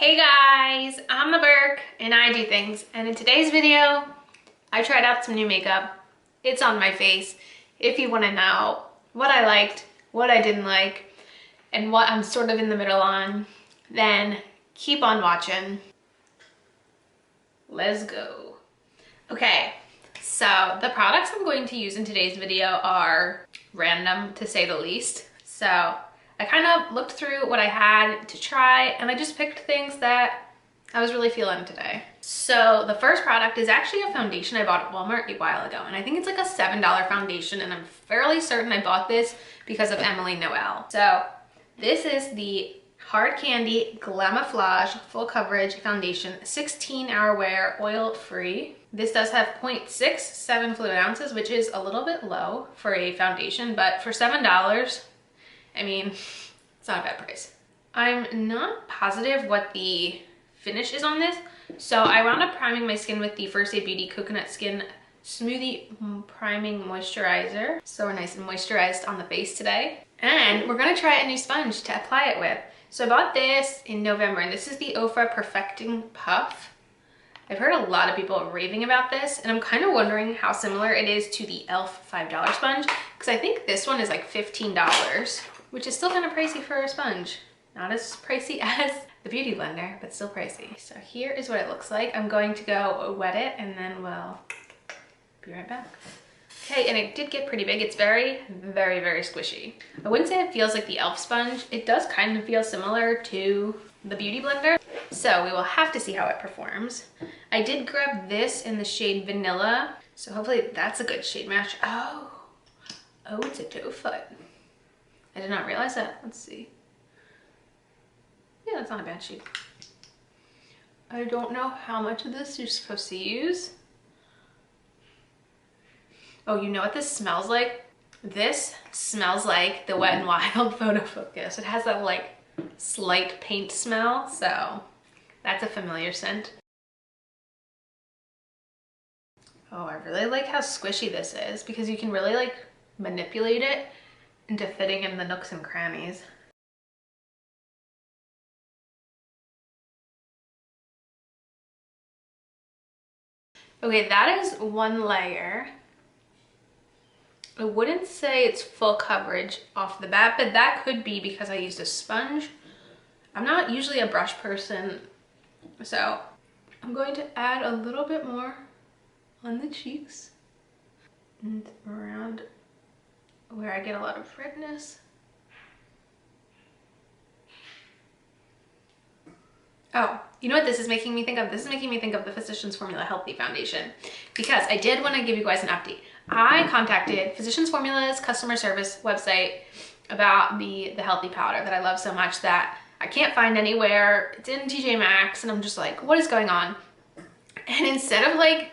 Hey guys, I'm the Burke and I do things, and in today's video I tried out some new makeup. It's on my face. If you want to know what I liked, what I didn't like, and what I'm sort of in the middle on, then keep on watching. Let's go. Okay, so the products I'm going to use in today's video are random to say the least. So I kind of looked through what I had to try and I just picked things that I was really feeling today. So the first product is actually a foundation I bought at Walmart a while ago, and I think it's like a $7 foundation, and I'm fairly certain I bought this because of Emily Noel. So this is the Hard Candy Glamouflage Full Coverage Foundation, 16-hour wear, oil-free. This does have 0.67 fluid ounces, which is a little bit low for a foundation, but for $7, I mean, it's not a bad price. I'm not positive what the finish is on this, so I wound up priming my skin with the First Aid Beauty Coconut Skin Smoothie Priming Moisturizer. So we're nice and moisturized on the face today. And we're gonna try a new sponge to apply it with. So I bought this in November, and this is the Ofra Perfecting Puff. I've heard a lot of people raving about this, and I'm kind of wondering how similar it is to the e.l.f. $5 sponge, because I think this one is like $15, which is still kind of pricey for a sponge. Not as pricey as the Beauty Blender, but still pricey. So here is what it looks like. I'm going to go wet it and then we'll be right back. Okay, and it did get pretty big. It's very, very, very squishy. I wouldn't say it feels like the e.l.f. sponge. It does kind of feel similar to the Beauty Blender. So we will have to see how it performs. I did grab this in the shade Vanilla. So hopefully that's a good shade match. Oh, it's a doe foot. I did not realize that. Let's see. Yeah, that's not a bad shade. I don't know how much of this you're supposed to use. Oh, you know what this smells like? This smells like the Wet n Wild Photo Focus. It has that like slight paint smell, so that's a familiar scent. Oh, I really like how squishy this is because you can really like manipulate it into fitting in the nooks and crannies. Okay, that is one layer. I wouldn't say it's full coverage off the bat, but that could be because I used a sponge. I'm not usually a brush person, so I'm going to add a little bit more on the cheeks and around where I get a lot of redness. Oh, you know what this is making me think of? This is making me think of the Physicians Formula Healthy Foundation, because I did want to give you guys an update. I contacted Physicians Formula's customer service website about the healthy powder that I love so much that I can't find anywhere. It's in TJ Maxx, and I'm just like, what is going on? And instead of like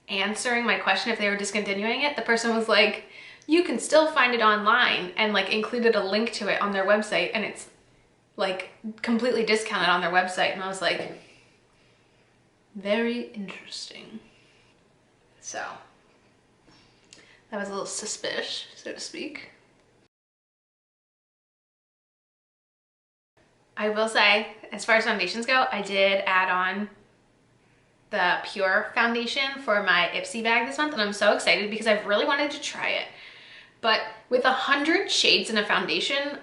answering my question if they were discontinuing it, the person was like, you can still find it online, and like included a link to it on their website, and it's like completely discounted on their website. And I was like, very interesting. So that was a little suspicious, so to speak. I will say, as far as foundations go, I did add on the Pure foundation for my Ipsy bag this month, and I'm so excited because I've really wanted to try it. But with 100 shades in a foundation,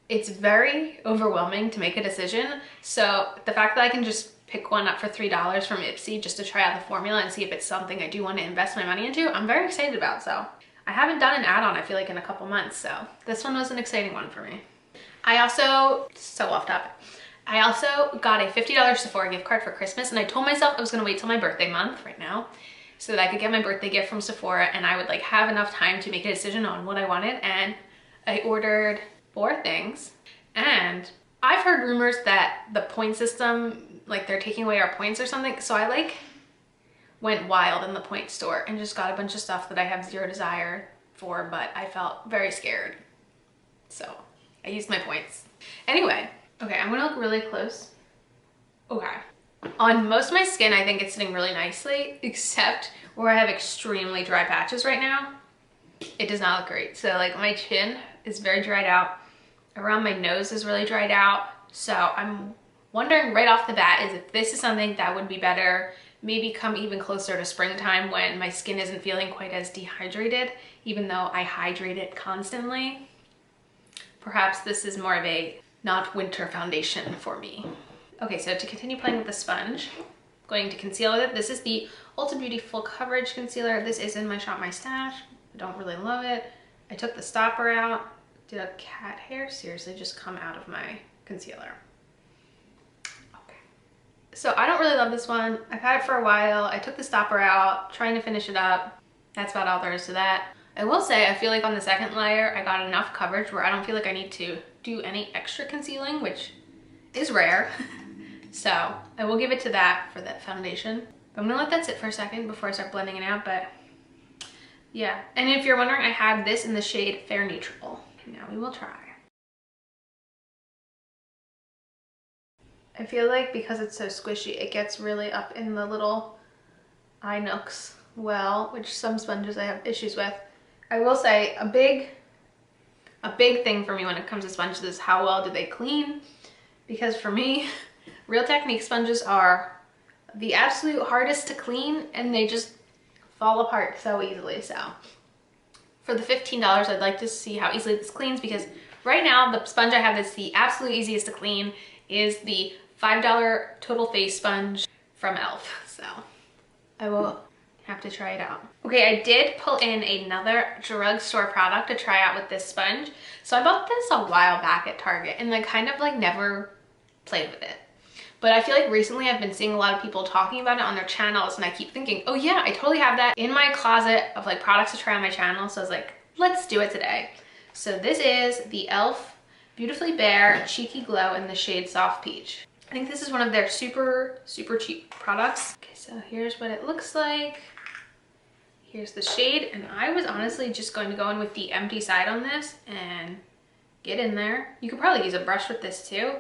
it's very overwhelming to make a decision. So the fact that I can just pick one up for $3 from Ipsy just to try out the formula and see if it's something I do want to invest my money into, I'm very excited about. So I haven't done an add-on, I feel like, in a couple months, so this one was an exciting one for me. I also, so off topic, I also got a $50 Sephora gift card for Christmas, and I told myself I was gonna wait till my birthday month right now so that I could get my birthday gift from Sephora and I would like have enough time to make a decision on what I wanted. And I ordered 4 things, and I've heard rumors that the point system, like they're taking away our points or something, so I like went wild in the point store and just got a bunch of stuff that I have zero desire for, but I felt very scared, so I used my points. Anyway, okay, I'm gonna look really close. Okay, on most of my skin I think it's sitting really nicely, except where I have extremely dry patches right now. It does not look great. So like my chin is very dried out, around my nose is really dried out, so I'm wondering right off the bat is if this is something that would be better, maybe come even closer to springtime when my skin isn't feeling quite as dehydrated, even though I hydrate it constantly. Perhaps this is more of a not winter foundation for me. Okay, so to continue playing with the sponge, I'm going to conceal with it. This is the Ulta Beauty Full Coverage Concealer. This is in my Shop My Stash. I don't really love it. I took the stopper out. Did a cat hair seriously just come out of my concealer? Okay. So I don't really love this one. I've had it for a while. I took the stopper out, trying to finish it up. That's about all there is to that. I will say, I feel like on the second layer, I got enough coverage where I don't feel like I need to do any extra concealing, which is rare. So I will give it to that for that foundation. But I'm gonna let that sit for a second before I start blending it out, but yeah. And if you're wondering, I have this in the shade Fair Neutral. Now we will try. I feel like because it's so squishy, it gets really up in the little eye nooks well, which some sponges I have issues with. I will say a big thing for me when it comes to sponges is how well do they clean, because for me, Real Technique sponges are the absolute hardest to clean and they just fall apart so easily. So for the $15, I'd like to see how easily this cleans, because right now the sponge I have that's the absolute easiest to clean is the $5 Total Face Sponge from e.l.f. So I will have to try it out. Okay, I did pull in another drugstore product to try out with this sponge. So I bought this a while back at Target and I kind of like never played with it. But I feel like recently I've been seeing a lot of people talking about it on their channels and I keep thinking, oh yeah, I totally have that in my closet of like products to try on my channel. So I was like, let's do it today. So this is the e.l.f. Beautifully Bare Cheeky Glow in the shade Soft Peach. I think this is one of their super cheap products. Okay, so here's what it looks like. Here's the shade, and I was honestly just going to go in with the empty side on this and get in there. You could probably use a brush with this too.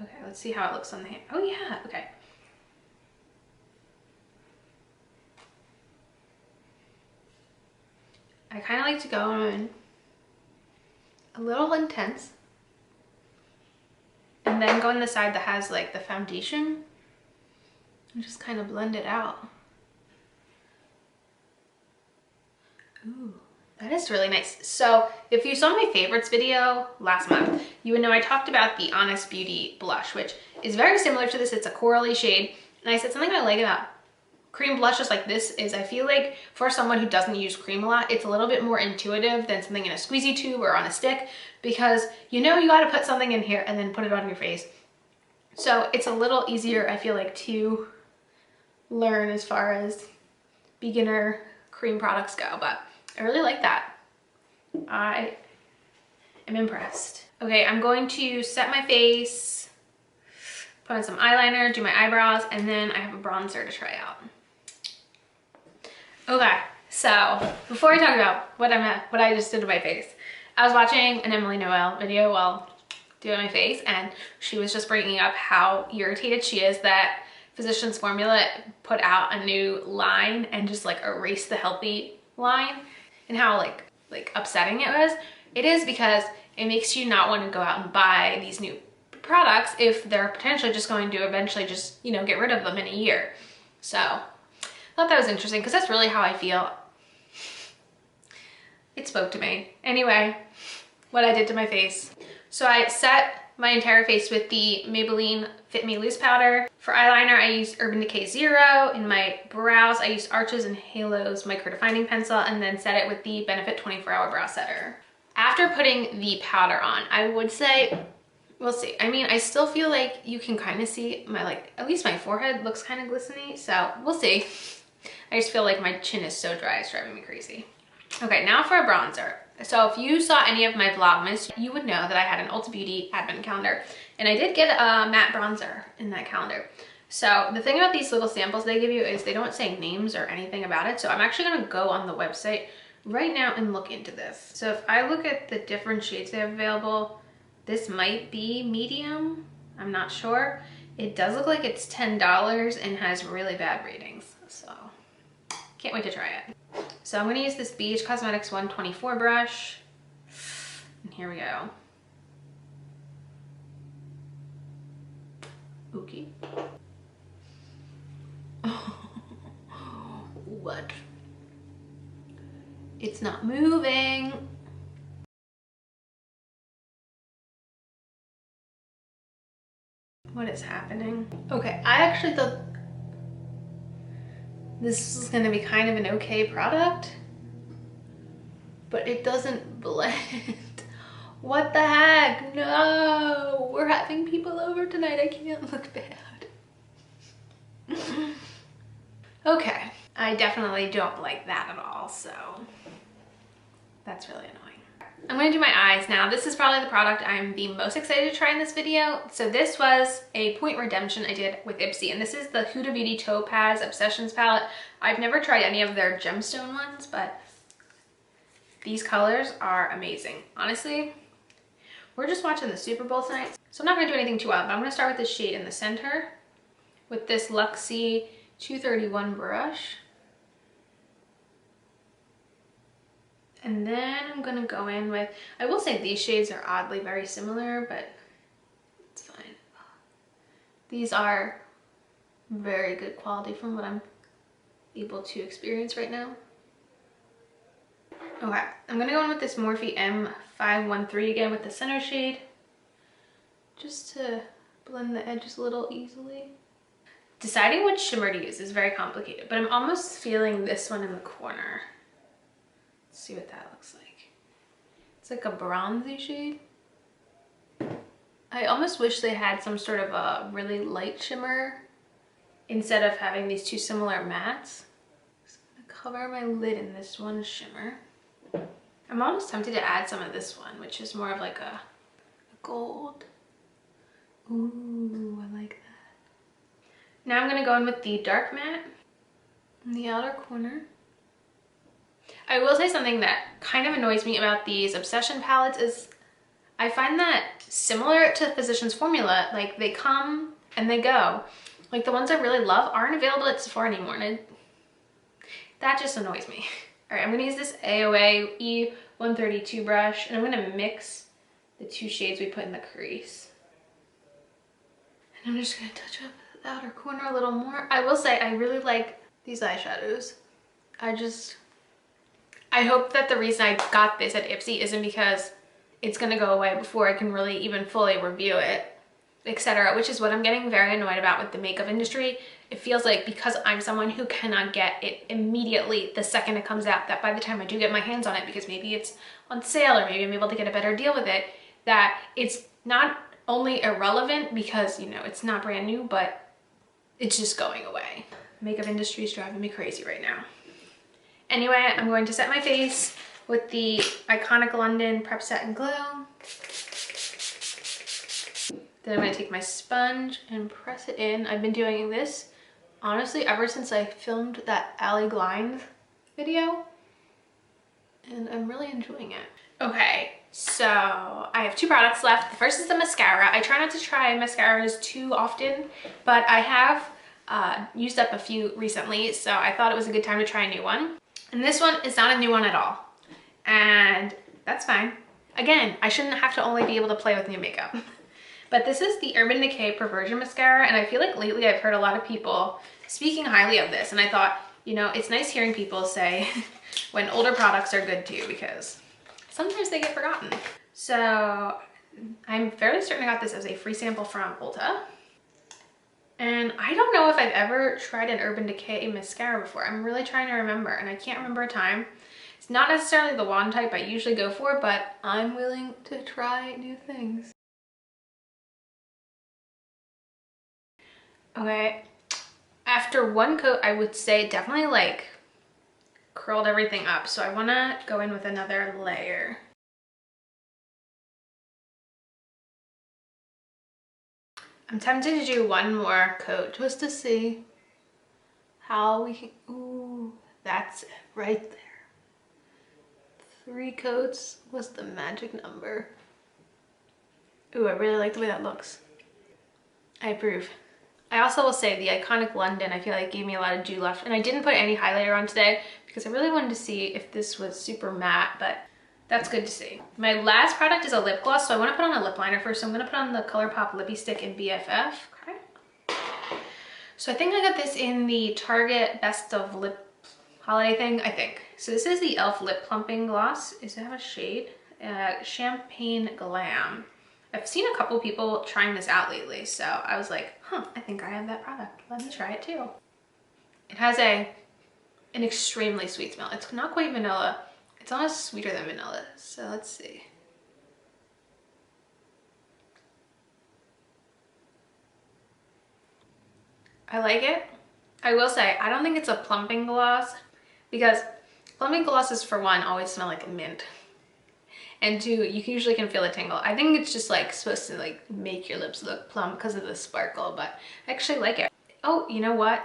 Okay, let's see how it looks on the hand. Oh yeah, okay. I kind of like to go in a little intense and then go in the side that has like the foundation and just kind of blend it out. Ooh, that is really nice. So if you saw my favorites video last month, you would know I talked about the Honest Beauty blush, which is very similar to this. It's a corally shade. And I said something I like about cream blushes like this is I feel like for someone who doesn't use cream a lot, it's a little bit more intuitive than something in a squeezy tube or on a stick, because you know you got to put something in here and then put it on your face. So it's a little easier, I feel like, to learn as far as beginner cream products go, but I really like that. I am impressed. Okay, I'm going to set my face, put on some eyeliner, do my eyebrows, and then I have a bronzer to try out. Okay, so before I talk about what I just did to my face, I was watching an Emily Noel video while doing my face, and she was just bringing up how irritated she is that Physicians Formula put out a new line and just like erased the healthy line, and how like upsetting it was. It is because it makes you not want to go out and buy these new products if they're potentially just going to eventually just, you know, get rid of them in a year. So I thought that was interesting because that's really how I feel. It spoke to me. Anyway, what I did to my face. So I set my entire face with the Maybelline Fit Me Loose powder. For eyeliner, I used Urban Decay Zero. In my brows, I used Arches and Halos Micro Defining Pencil, and then set it with the Benefit 24-Hour Brow Setter. After putting the powder on, I would say, we'll see. I mean, I still feel like you can kind of see my, like, at least my forehead looks kind of glistening, so we'll see. I just feel like my chin is so dry, it's driving me crazy. Okay, now for a bronzer. So if you saw any of my Vlogmas, you would know that I had an Ulta Beauty advent calendar, and I did get a matte bronzer in that calendar. So the thing about these little samples they give you is they don't say names or anything about it. So I'm actually gonna go on the website right now and look into this. So if I look at the different shades they have available, this might be medium, I'm not sure. It does look like it's $10 and has really bad ratings, so can't wait to try it. So I'm gonna use this BH Cosmetics 124 brush, and here we go. Okay. What? It's not moving. What is happening? Okay, I actually thought this was gonna be kind of an okay product, but it doesn't blend. What the heck? No, we're having people over tonight. I can't look bad. Okay, I definitely don't like that at all, so that's really annoying. I'm gonna do my eyes now. This is probably the product I'm the most excited to try in this video. So this was a point redemption I did with Ipsy, and this is the Huda Beauty Topaz Obsessions palette. I've never tried any of their gemstone ones, but these colors are amazing. Honestly, we're just watching the Super Bowl tonight, so I'm not gonna do anything too wild, but I'm gonna start with this shade in the center with this Luxie 231 brush. And then I'm gonna go in with, I will say these shades are oddly very similar, but it's fine. These are very good quality from what I'm able to experience right now. Okay, I'm gonna go in with this Morphe M513 again with the center shade, just to blend the edges a little easily. Deciding which shimmer to use is very complicated, but I'm almost feeling this one in the corner. Let's see what that looks like. It's like a bronzy shade. I almost wish they had some sort of a really light shimmer instead of having these two similar mattes. Just gonna cover my lid in this one shimmer. I'm almost tempted to add some of this one, which is more of like a gold. Ooh, I like that. Now I'm gonna go in with the dark matte in the outer corner. I will say something that kind of annoys me about these Obsession palettes is I find that similar to Physicians Formula, like they come and they go. Like the ones I really love aren't available at Sephora anymore, and that just annoys me. All right, I'm gonna use this AOA E132 brush, and I'm gonna mix the two shades we put in the crease. And I'm just gonna touch up the outer corner a little more. I will say I really like these eyeshadows. I hope that the reason I got this at Ipsy isn't because it's gonna go away before I can really even fully review it, etc., which is what I'm getting very annoyed about with the makeup industry. It feels like because I'm someone who cannot get it immediately the second it comes out, that by the time I do get my hands on it, because maybe it's on sale or maybe I'm able to get a better deal with it, that it's not only irrelevant because, you know, it's not brand new, but it's just going away. The makeup industry is driving me crazy right now. Anyway, I'm going to set my face with the Iconic London Prep Set and Glow. Then I'm going to take my sponge and press it in. I've been doing this, honestly, ever since I filmed that Allie Glines video, and I'm really enjoying it. Okay, so I have two products left. The first is the mascara. I try not to try mascaras too often, but I have used up a few recently, so I thought it was a good time to try a new one. And this one is not a new one at all, and that's fine. Again, I shouldn't have to only be able to play with new makeup. But this is the Urban Decay Perversion Mascara, and I feel like lately I've heard a lot of people speaking highly of this, and I thought, you know, it's nice hearing people say when older products are good too, because sometimes they get forgotten. So I'm fairly certain I got this as a free sample from Ulta. And I don't know if I've ever tried an Urban Decay mascara before. I'm really trying to remember, and I can't remember a time. It's not necessarily the wand type I usually go for, but I'm willing to try new things. Okay, after one coat, I would say it definitely like curled everything up. So I wanna go in with another layer. I'm tempted to do one more coat just to see how we can, ooh, that's it right there. 3 coats was the magic number. Ooh, I really like the way that looks. I approve. I also will say the Iconic London, I feel like gave me a lot of dew left, and I didn't put any highlighter on today because I really wanted to see if this was super matte, but that's good to see. My last product is a lip gloss, so I want to put on a lip liner first. So I'm going to put on the ColourPop Lippy Stick in BFF. Okay. So I think I got this in the Target Best of Lip holiday thing, I think. So this is the e.l.f. Lip Plumping Gloss. Does it have a shade? Champagne Glam. I've seen a couple people trying this out lately, so I was like, huh, I think I have that product. Let me try it too. It has an extremely sweet smell. It's not quite vanilla. It's almost sweeter than vanilla. So let's see. I like it. I will say, I don't think it's a plumping gloss because plumping glosses, for one, always smell like mint. And two, you usually can feel a tingle. I think it's just like supposed to like make your lips look plump because of the sparkle, but I actually like it. Oh, you know what?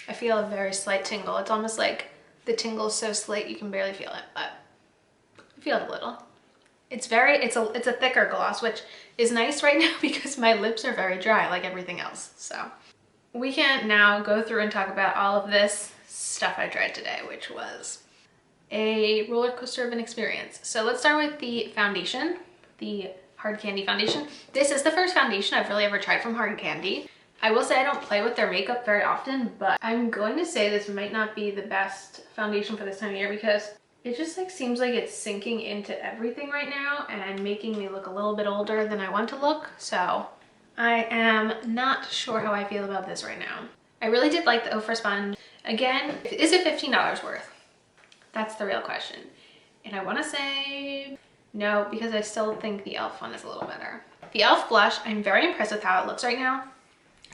I feel a very slight tingle. It's almost like the tingle is so slight you can barely feel it, but I feel it a little. It's a thicker gloss, which is nice right now because my lips are very dry like everything else. So we can now go through and talk about all of this stuff I tried today, which was a roller coaster of an experience. So let's start with the foundation, the Hard Candy foundation. This is the first foundation I've really ever tried from Hard Candy. I will say I don't play with their makeup very often, but I'm going to say this might not be the best foundation for this time of year because it just like seems like it's sinking into everything right now and making me look a little bit older than I want to look. So I am not sure how I feel about this right now. I really did like the Ofra sponge. Again, is it $15 worth? That's the real question. And I want to say no, because I still think the e.l.f. one is a little better. The e.l.f. blush, I'm very impressed with how it looks right now.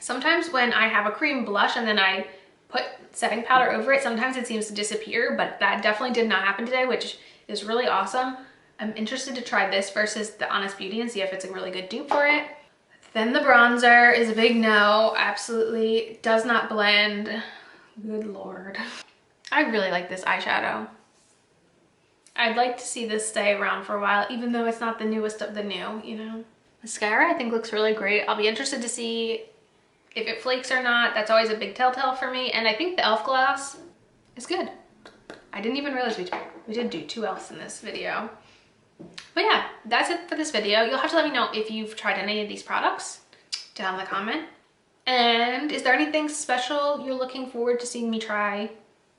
Sometimes when I have a cream blush and then I put setting powder over it, sometimes it seems to disappear, but that definitely did not happen today, which is really awesome. I'm interested to try this versus the Honest Beauty and see if it's a really good dupe for it. Then the bronzer is a big no. Absolutely does not blend. Good Lord. I really like this eyeshadow. I'd like to see this stay around for a while, even though it's not the newest of the new, you know? Mascara I think looks really great. I'll be interested to see if it flakes or not. That's always a big telltale for me. And I think the e.l.f. gloss is good. I didn't even realize we did do two e.l.f.s in this video. But yeah, that's it for this video. You'll have to let me know if you've tried any of these products down in the comment. And is there anything special you're looking forward to seeing me try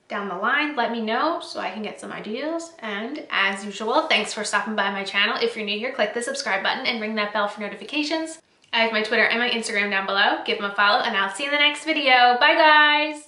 down the line? Let me know so I can get some ideas. And as usual, thanks for stopping by my channel. If you're new here, click the subscribe button and ring that bell for notifications. I have my Twitter and my Instagram down below. Give them a follow and I'll see you in the next video. Bye guys!